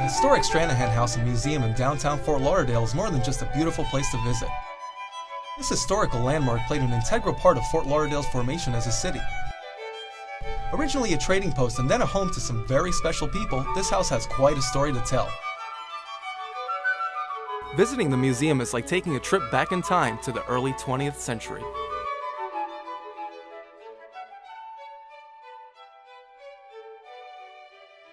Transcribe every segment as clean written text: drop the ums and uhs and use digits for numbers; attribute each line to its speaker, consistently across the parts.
Speaker 1: historic Stranahan House Museum in downtown Fort Lauderdale is more than just a beautiful place to visit. This historical landmark played an integral part of Fort Lauderdale's formation as a city. Originally a trading post and then a home to some very special people, this house has quite a story to tell. Visiting the museum is like taking a trip back in time to the early 20th century.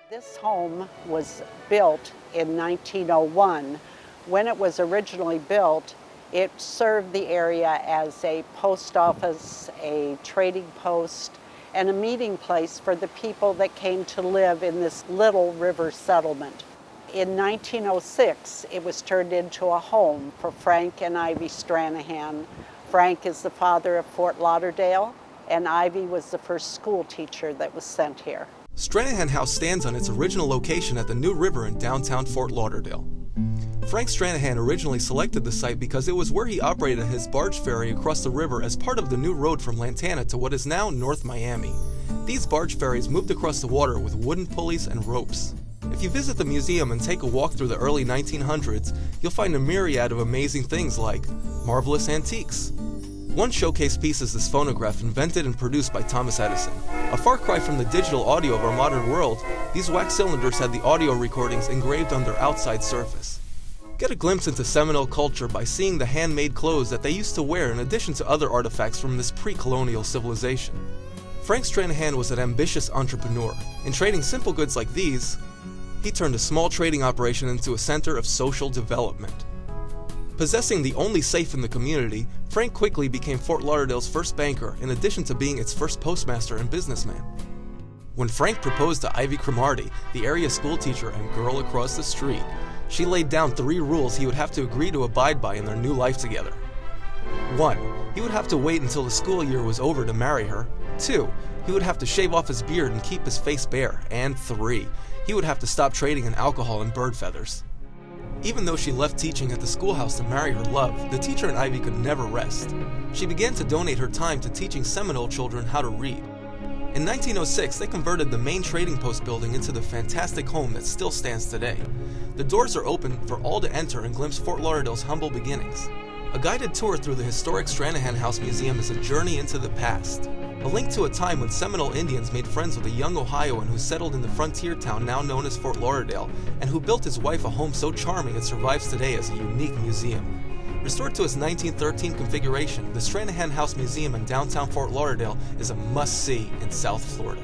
Speaker 2: This home was built in 1901. When it was originally built, it served the area as a post office, a trading post, and a meeting place for the people that came to live in this little river settlement. In 1906, it was turned into a home for Frank and Ivy Stranahan. Frank is the father of Fort Lauderdale, and Ivy was the first school teacher that was sent here.
Speaker 1: Stranahan House stands on its original location at the New River in downtown Fort Lauderdale. Frank Stranahan originally selected the site because it was where he operated his barge ferry across the river as part of the new road from Lantana to what is now North Miami. These barge ferries moved across the water with wooden pulleys and ropes. If you visit the museum and take a walk through the early 1900s, you'll find a myriad of amazing things like marvelous antiques. One showcase piece is this phonograph invented and produced by Thomas Edison. A far cry from the digital audio of our modern world, these wax cylinders had the audio recordings engraved on their outside surface. Get a glimpse into Seminole culture by seeing the handmade clothes that they used to wear in addition to other artifacts from this pre-colonial civilization. Frank Stranahan was an ambitious entrepreneur. In trading simple goods like these, he turned a small trading operation into a center of social development. Possessing the only safe in the community, Frank quickly became Fort Lauderdale's first banker in addition to being its first postmaster and businessman. When Frank proposed to Ivy Cromartie, the area schoolteacher and girl across the street, she laid down 3 rules he would have to agree to abide by in their new life together. 1. He would have to wait until the school year was over to marry her. 2. He would have to shave off his beard and keep his face bare. And 3. He would have to stop trading in alcohol and bird feathers. Even though she left teaching at the schoolhouse to marry her love, the teacher and Ivy could never rest. She began to donate her time to teaching Seminole children how to read. In 1906, they converted the main trading post building into the fantastic home that still stands today. The doors are open for all to enter and glimpse Fort Lauderdale's humble beginnings. A guided tour through the historic Stranahan House Museum is a journey into the past. A link to a time when Seminole Indians made friends with a young Ohioan who settled in the frontier town now known as Fort Lauderdale, and who built his wife a home so charming it survives today as a unique museum. Restored to its 1913 configuration, the Stranahan House Museum in downtown Fort Lauderdale is a must-see in South Florida.